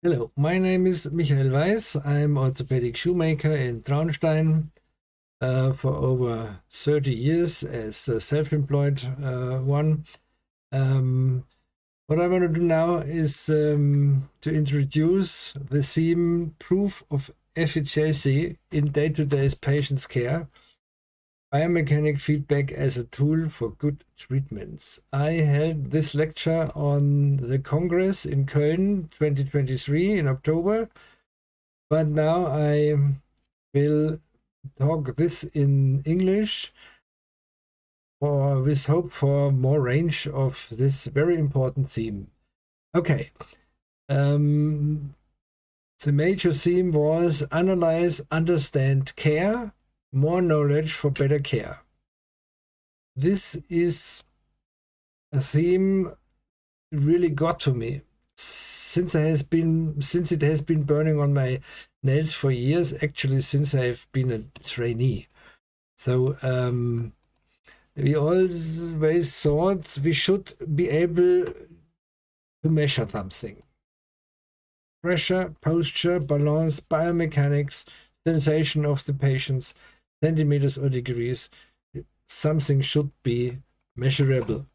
Hello, my name is Michael Weiß. I'm orthopedic shoemaker in Traunstein for over 30 years as a self-employed one. What I want to do now is to introduce the theme proof of efficacy in day-to-day patient's care. Biomechanic feedback as a tool for good treatments. I held this lecture on the Congress in Köln 2023 in October, but now I will talk this in English with hope for more range of this very important theme. Okay, the major theme was analyze, understand, care. More knowledge for better care. This is a theme really got to me since it has been burning on my nails for years, actually since I've been a trainee. So we always thought we should be able to measure something. Pressure, posture, balance, biomechanics, sensation of the patients, centimeters or degrees. Something should be measurable.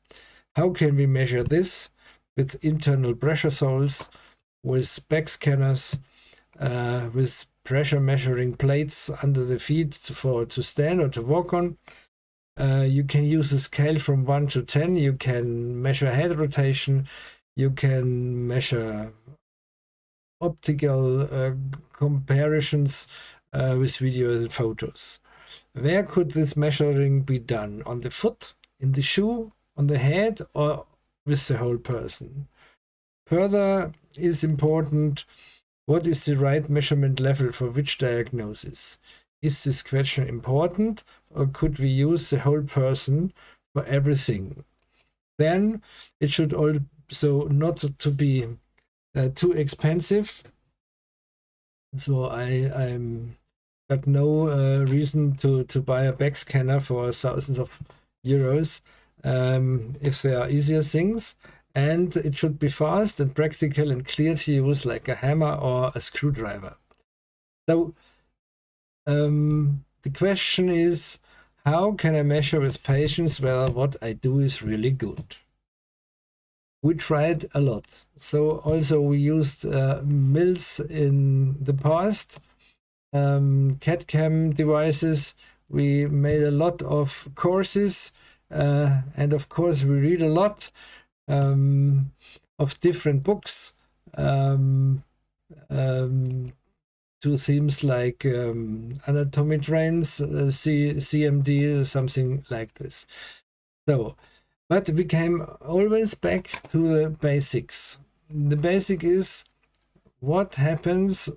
How can we measure this? With internal pressure soles, with back scanners, with pressure measuring plates under the feet to stand or to walk on. You can use a scale from 1 to 10. You can measure head rotation. You can measure optical comparisons with video and photos. Where could this measuring be done? On the foot, in the shoe, on the head, or with the whole person? Further is important, what is the right measurement level for which diagnosis? Is this question important, or could we use the whole person for everything? Then it should also not to be too expensive. So I'm got no reason to buy a back scanner for thousands of euros if there are easier things, and it should be fast and practical and clear to use, like a hammer or a screwdriver. So the question is, how can I measure with patients whether what I do is really good? We tried a lot. So also we used mills in the past, CAD/CAM devices. We made a lot of courses, and of course we read a lot of different books to themes like anatomy trains, CMD, something like this. So, but we came always back to the basics. The basic is what happens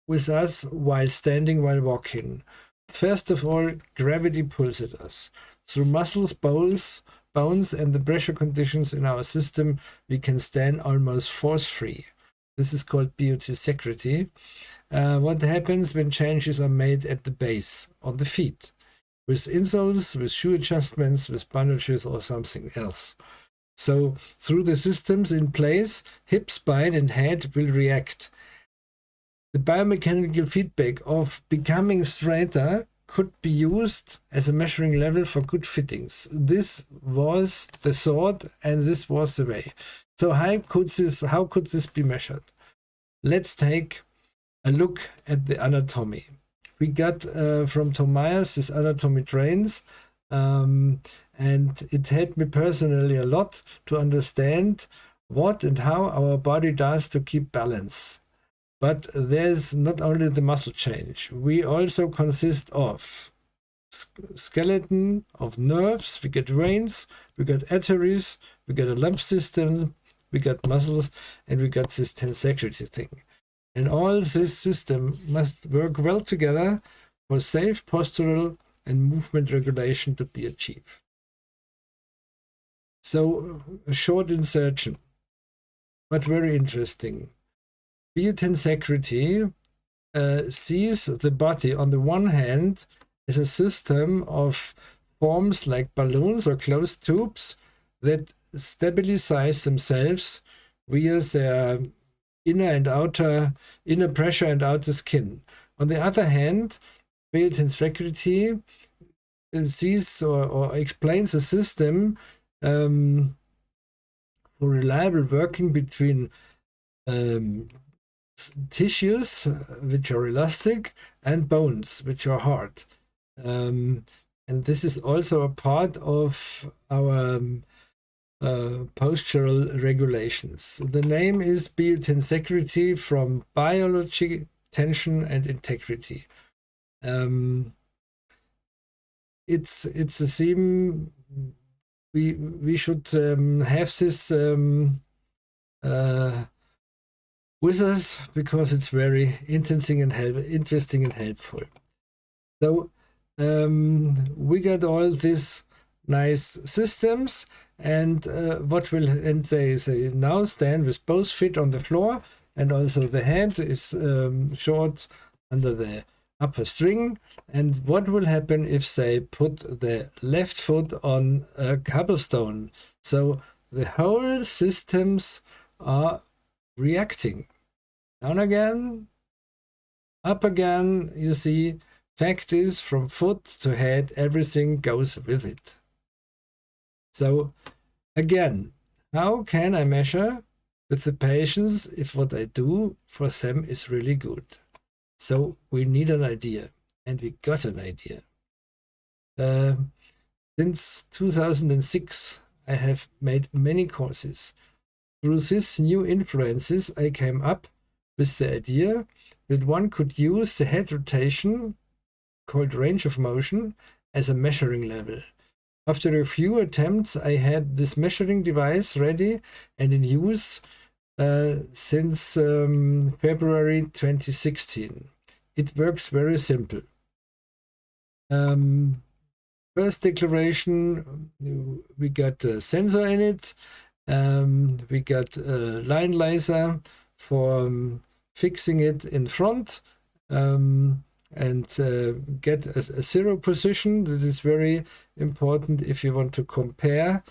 with us while standing, while walking. First of all, gravity pulls at us. Through muscles, bones, and the pressure conditions in our system, we can stand almost force-free. This is called biotensegrity. What happens when changes are made at the base, on the feet, with insoles, with shoe adjustments, with bandages or something else. So through the systems in place, hip, spine and head will react. The biomechanical feedback of becoming straighter could be used as a measuring level for good fittings. This was the thought, and this was the way. So how could this be measured? Let's take a look at the anatomy. We got from Tom Myers this anatomy trains, and it helped me personally a lot to understand what and how our body does to keep balance. But there's not only the muscle change. We also consist of skeleton, of nerves, we get veins, we got arteries, we got a lymph system, we got muscles, and we got this tensegrity thing. And all this system must work well together for safe postural and movement regulation to be achieved. So a short insertion, but very interesting. Biotensegrity sees the body on the one hand as a system of forms like balloons or closed tubes that stabilize themselves via their inner pressure and outer skin. On the other hand, biointegrity sees or explains a system for reliable working between tissues, which are elastic, and bones, which are hard. And this is also a part of our postural regulations. The name is biotensegrity, from biology, tension, and integrity. It's a theme. We should have this with us, because it's very interesting and helpful. So we got all these nice systems, and they say now stand with both feet on the floor, and also the head is short under the upper string. And what will happen if they put the left foot on a cobblestone? So the whole systems are reacting. Down again, up again. You see, fact is, from foot to head, everything goes with it. So again, how can I measure with the patients if what I do for them is really good? So we need an idea, and we got an idea. Since 2006, I have made many courses. Through these new influences, I came up with the idea that one could use the head rotation, called range of motion, as a measuring level. After a few attempts, I had this measuring device ready and in use since February 2016. It works very simple. First declaration, we got a sensor in it. We got a line laser for fixing it in front, and get a zero position. That is very important if you want to compare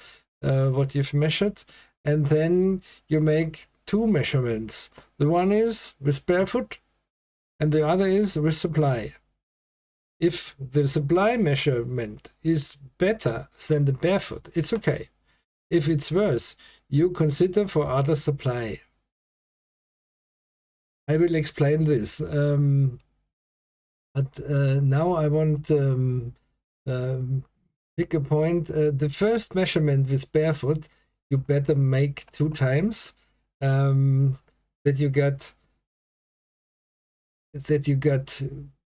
what you've measured. And then you make two measurements. The one is with barefoot, and the other is with supply. If the supply measurement is better than the barefoot, it's okay. If it's worse, you consider for other supply. I will explain this. But now I want pick a point. The first measurement with barefoot, you better make 2 times. That you got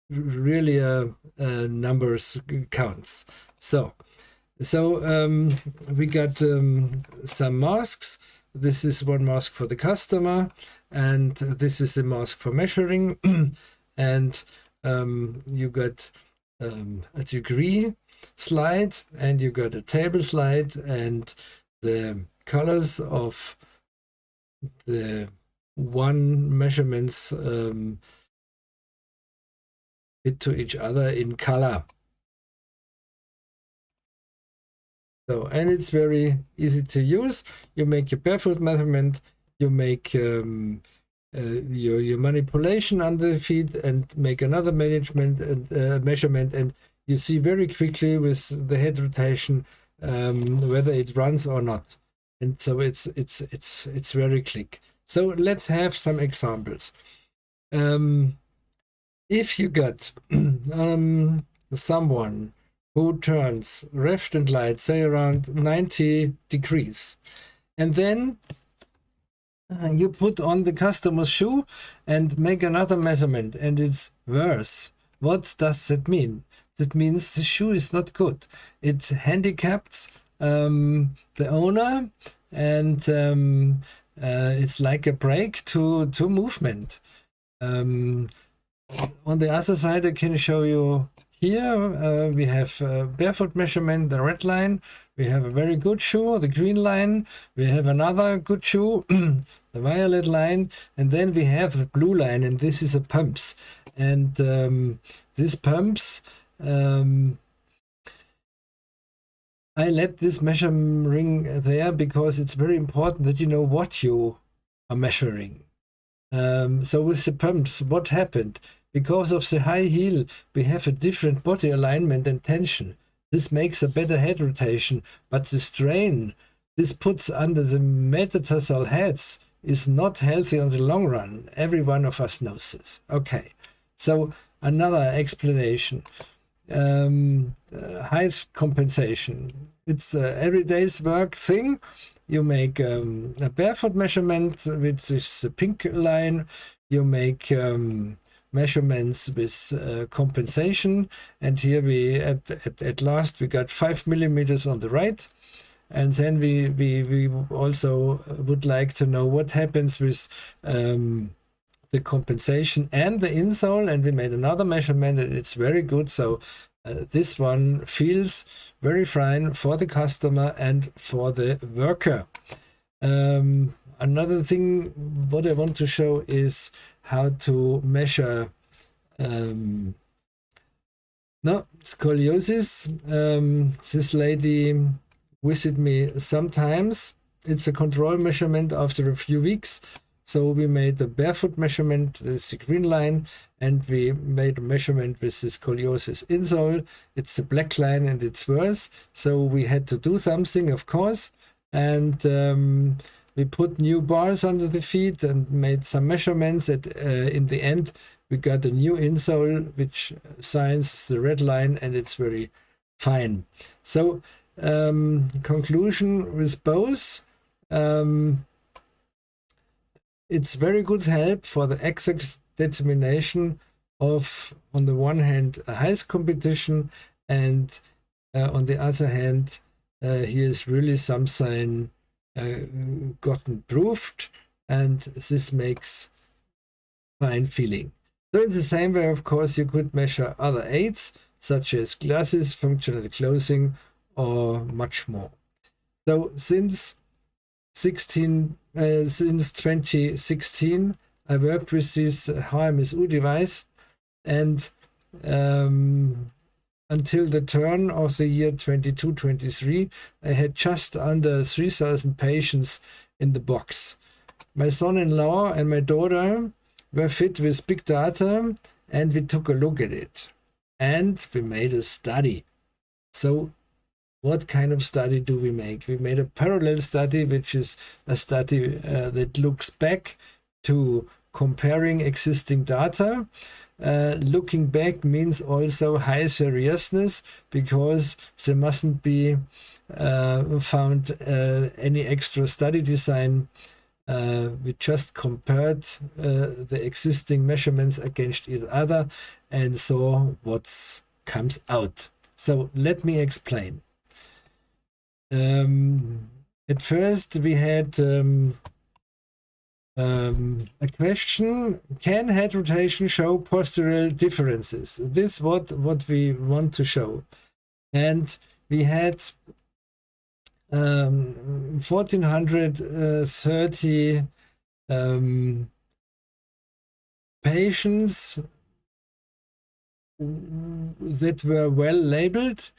really numbers counts. So we got some masks. This is one mask for the customer, and this is a mask for measuring. And you got a degree slide, and you got a table slide, and the colors of the one measurements fit to each other in color. So, and it's very easy to use. You make your barefoot measurement, you make your manipulation under the feet, and make another measurement, and you see very quickly with the head rotation whether it runs or not. And so it's very quick. So let's have some examples. If you got someone who turns left and right, say around 90 degrees, and then you put on the customer's shoe and make another measurement, and it's worse. What does that mean? That means the shoe is not good. It handicaps the owner, and it's like a brake to movement. On the other side, I can show you here. We have barefoot measurement, the red line. We have a very good shoe, the green line. We have another good shoe, the violet line. And then we have the blue line, and this is a pumps. And this pumps, I let this measuring there because it's very important that you know what you are measuring. So with the pumps, what happened? Because of the high heel, we have a different body alignment and tension. This makes a better head rotation, but the strain this puts under the metatarsal heads is not healthy on the long run. Every one of us knows this. Okay, so another explanation. Height compensation. It's a everyday's work thing. You make a barefoot measurement, which is the pink line. You make measurements with compensation, and here we at last we got 5 millimeters on the right. And then we also would like to know what happens with the compensation and the insole, and we made another measurement and it's very good. So this one feels very fine for the customer and for the worker. Another thing what I want to show is how to measure scoliosis. This lady visit me sometimes. It's a control measurement after a few weeks. So we made a barefoot measurement, the green line, and we made a measurement with the scoliosis insole. It's the black line and it's worse. So we had to do something, of course. And we put new bars under the feet and made some measurements. In the end, we got a new insole, which signs the red line, and it's very fine. So conclusion with both, it's very good help for the exact determination of, on the one hand, a height competition, and on the other hand, here's really something gotten proved, and this makes fine feeling. So in the same way, of course, you could measure other aids, such as glasses, functional clothing, or much more. So since 2016, I worked with this HMSU device, and until the turn of the year 22-23, I had just under 3,000 patients in the box. My son-in-law and my daughter were fit with big data, and we took a look at it, and we made a study. So what kind of study do we make? We made a parallel study, which is a study that looks back to comparing existing data. Looking back means also high seriousness, because there mustn't be found any extra study design. We just compared the existing measurements against each other and saw what comes out. So let me explain. At first we had a question: can head rotation show postural differences? This is what we want to show. And we had 1,430 patients that were well labeled.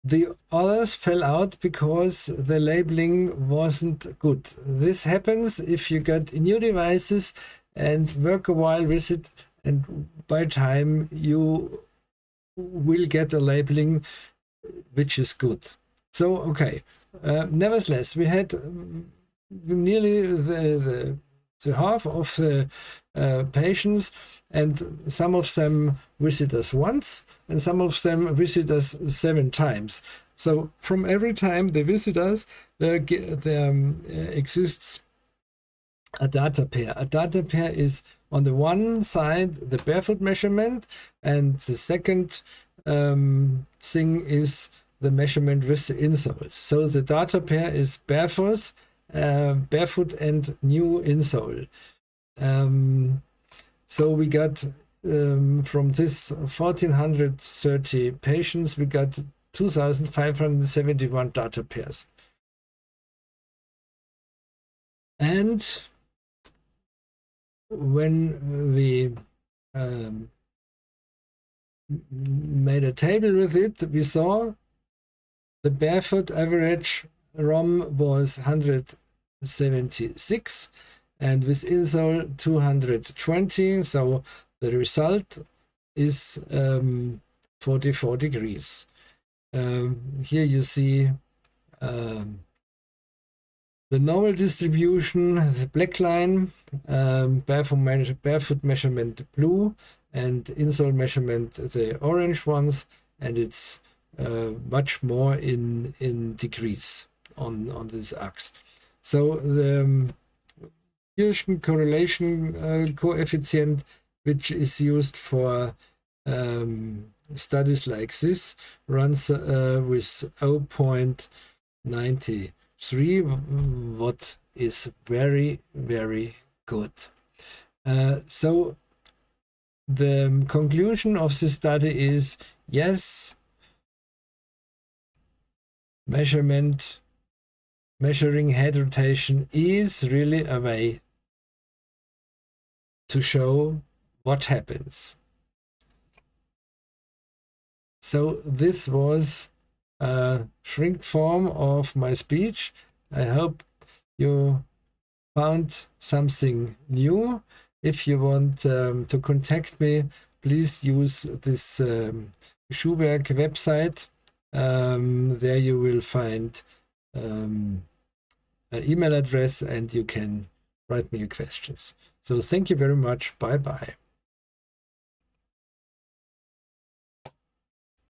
The others fell out because the labeling wasn't good. This happens if you get new devices and work a while with it, and by time you will get a labeling which is good. So okay, nevertheless, we had nearly the half of the patients, and some of them visit us once, and some of them visit us 7 times. So from every time they visit us, there exists a data pair. A data pair is on the one side the barefoot measurement, and the second thing is the measurement with the insoles. So the data pair is barefoot and new insole. So we got from this 1,430 patients, we got 2,571 data pairs. And when we made a table with it, we saw the barefoot average ROM was 176, and with insole 220, so the result is 44 degrees. Here you see the normal distribution, the black line, barefoot measurement blue, and insole measurement the orange ones, and it's much more in degrees on this axis. So the fusion correlation coefficient, which is used for studies like this, runs with 0.93, what is very, very good. So the conclusion of the study is, yes, measuring head rotation is really a way to show what happens. So this was a shrink form of my speech. I hope you found something new. If you want to contact me, please use this Schuh-Werk website. There you will find an email address and you can write me your questions. So thank you very much. Bye bye.